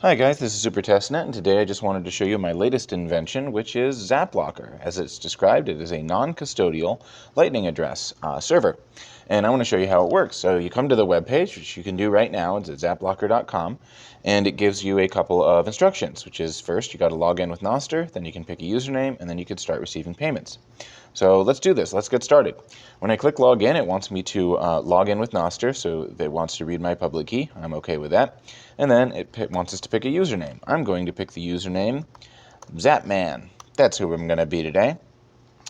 Hi guys, this is SuperTestNet, and today I just wanted to show you my latest invention, which is Zaplocker. As it's described, it is a non-custodial lightning address server. And I want to show you how it works. So you come to the web page, which you can do right now. It's at zaplocker.com, and it gives you a couple of instructions, which is first you got to log in with Noster, then you can pick a username, and then you can start receiving payments. So let's do this. Let's get started. When I click log in, it wants me to log in with Noster, so it wants to read my public key. I'm okay with that. And then it wants us to pick a username. I'm going to pick the username Zapman. That's who I'm going to be today.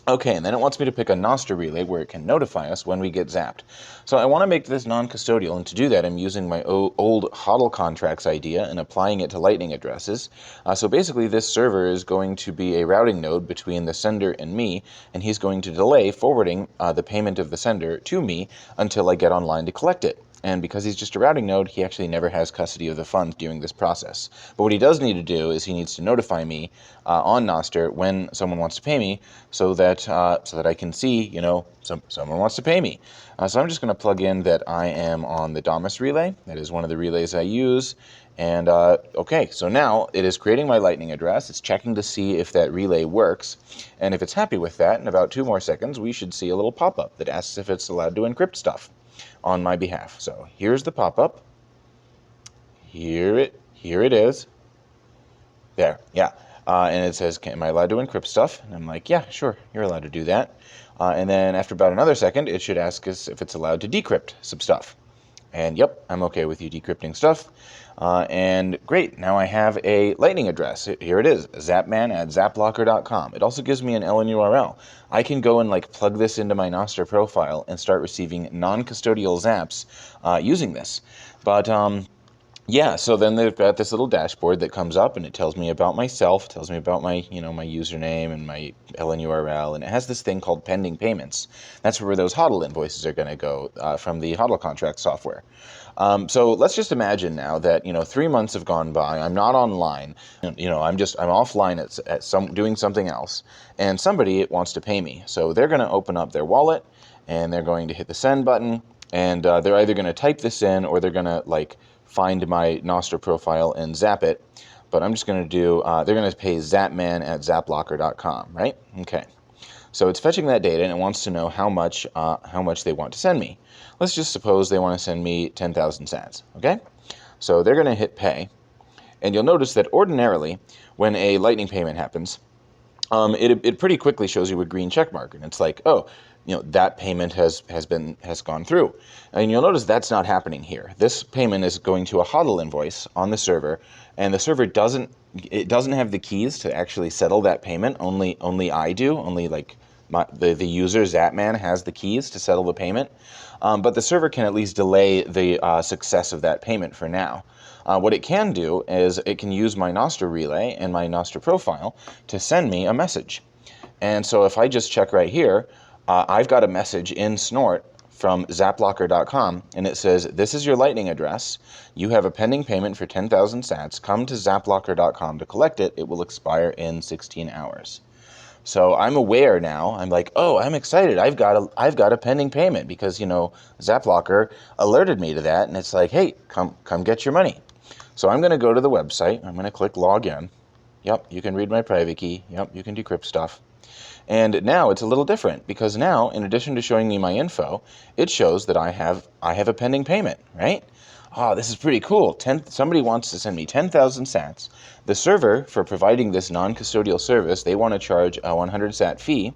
Okay, and then it wants me to pick a Noster relay where it can notify us when we get zapped. So I want to make this non-custodial, and to do that I'm using my old HODL contracts idea and applying it to lightning addresses. So basically this server is going to be a routing node between the sender and me, and he's going to delay forwarding the payment of the sender to me until I get online to collect it. And because he's just a routing node, he actually never has custody of the funds during this process. But what he does need to do is he needs to notify me on Noster when someone wants to pay me, so that I can see, someone wants to pay me. So I'm just going to plug in that I am on the Damus relay. That is one of the relays I use. And okay, so now it is creating my lightning address. It's checking to see if that relay works. And if it's happy with that, in about 2 more seconds, we should see a little pop-up that asks if it's allowed to encrypt stuff on my behalf. So here's the pop-up. Here it is. There, yeah. And it says, am I allowed to encrypt stuff? And I'm like, yeah, sure, you're allowed to do that. And then after about another second, it should ask us if it's allowed to decrypt some stuff. And yep, I'm okay with you decrypting stuff. And great, now I have a lightning address. Here it is, zapman@zaplocker.com. It also gives me an LN URL. I can go and plug this into my Noster profile and start receiving non-custodial zaps using this. But yeah, so then they've got this little dashboard that comes up and it tells me about myself, tells me about my, my username and my LN URL, and it has this thing called pending payments. That's where those HODL invoices are going to go from the HODL contract software. So let's just imagine now that, 3 months have gone by, I'm not online, I'm offline at doing something else, and somebody wants to pay me. So they're going to open up their wallet and they're going to hit the send button, and they're either going to type this in or they're going to find my Noster profile and zap it. But I'm just going to do, they're going to pay zapman@zaplocker.com, right? Okay. So it's fetching that data and it wants to know how much they want to send me. Let's just suppose they want to send me 10,000 sats, okay? So they're going to hit pay. And you'll notice that ordinarily, when a lightning payment happens, it pretty quickly shows you a green check mark, and it's like, oh, that payment has gone through. And you'll notice that's not happening here. This payment is going to a HODL invoice on the server, and the server doesn't have the keys to actually settle that payment. Only I do. Only the user Zapman has the keys to settle the payment. But the server can at least delay the success of that payment for now. What it can do is it can use my Noster relay and my Noster profile to send me a message. And so if I just check right here, I've got a message in Snort from zaplocker.com, and it says, this is your lightning address. You have a pending payment for 10,000 sats. Come to zaplocker.com to collect it. It will expire in 16 hours. So I'm aware now. I'm like, oh, I'm excited. I've got a pending payment because, Zaplocker alerted me to that, and it's like, hey, come get your money. So I'm going to go to the website. I'm going to click log in. Yep, you can read my private key. Yep, you can decrypt stuff. And now it's a little different, because now, in addition to showing me my info, it shows that I have a pending payment, right? Oh, this is pretty cool. Somebody wants to send me 10,000 sats. The server, for providing this non-custodial service, they want to charge a 100 sat fee,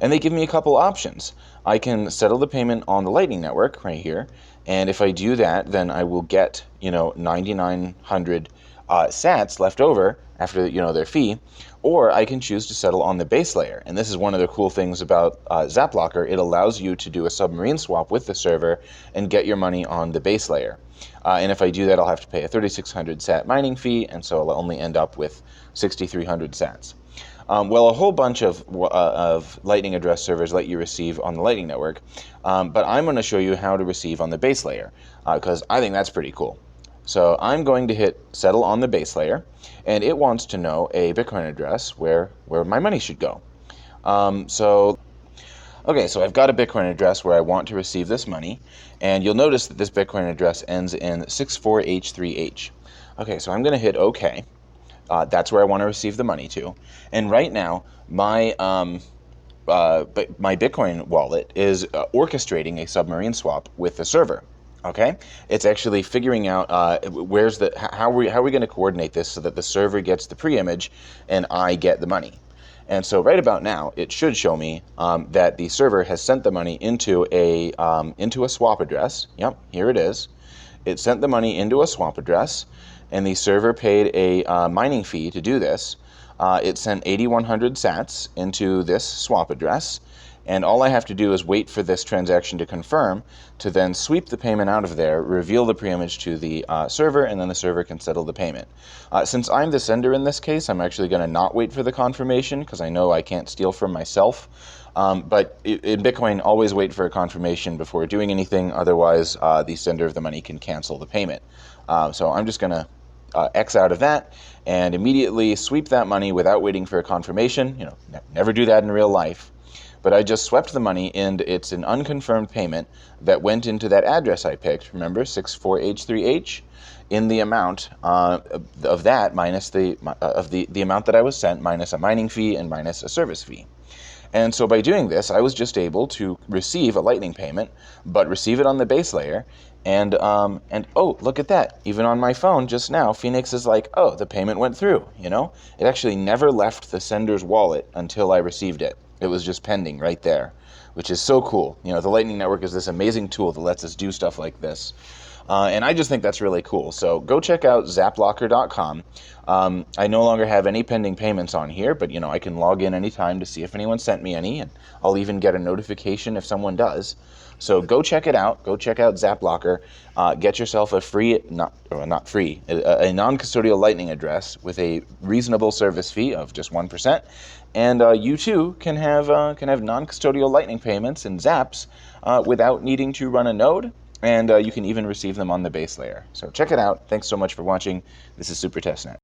and they give me a couple options. I can settle the payment on the Lightning Network right here, and if I do that, then I will get 9,900 sats left over after their fee, or I can choose to settle on the base layer. And this is one of the cool things about Zaplocker. It allows you to do a submarine swap with the server and get your money on the base layer. And if I do that, I'll have to pay a 3,600 sat mining fee, and so I'll only end up with 6,300 sats. Well, a whole bunch of Lightning address servers let you receive on the Lightning Network, but I'm going to show you how to receive on the base layer, because I think that's pretty cool. So I'm going to hit settle on the base layer, and it wants to know a Bitcoin address where my money should go. Okay, so I've got a Bitcoin address where I want to receive this money, and you'll notice that this Bitcoin address ends in 64H3H. Okay, so I'm going to hit OK. That's where I want to receive the money to. And right now, my Bitcoin wallet is orchestrating a submarine swap with the server. Okay, it's actually figuring out how are we going to coordinate this so that the server gets the pre-image and I get the money. And so right about now, it should show me that the server has sent the money into a swap address. Yep, here it is. It sent the money into a swap address, and the server paid a mining fee to do this. It sent 8,100 sats into this swap address, and all I have to do is wait for this transaction to confirm to then sweep the payment out of there, reveal the preimage to the server, and then the server can settle the payment. Since I'm the sender in this case, I'm actually going to not wait for the confirmation because I know I can't steal from myself. But in Bitcoin, always wait for a confirmation before doing anything. Otherwise, the sender of the money can cancel the payment. So I'm just going to X out of that and immediately sweep that money without waiting for a confirmation. You know, never do that in real life. But I just swept the money, and it's an unconfirmed payment that went into that address I picked. Remember, 64H3H, in the amount of that minus the amount that I was sent, minus a mining fee and minus a service fee. And so by doing this, I was just able to receive a Lightning payment, but receive it on the base layer. And oh, look at that. Even on my phone just now, Phoenix is like, oh, the payment went through, you know? It actually never left the sender's wallet until I received it. It was just pending right there, which is so cool. You know, the Lightning Network is this amazing tool that lets us do stuff like this. And I just think that's really cool. So go check out zaplocker.com. I no longer have any pending payments on here, but, you know, I can log in anytime to see if anyone sent me any, and I'll even get a notification if someone does. So go check it out. Go check out Zaplocker. Get yourself a free, a non-custodial Lightning address with a reasonable service fee of just 1%. And you too can have non-custodial Lightning payments and Zaps without needing to run a node. And you can even receive them on the base layer. So check it out. Thanks so much for watching. This is Super Testnet.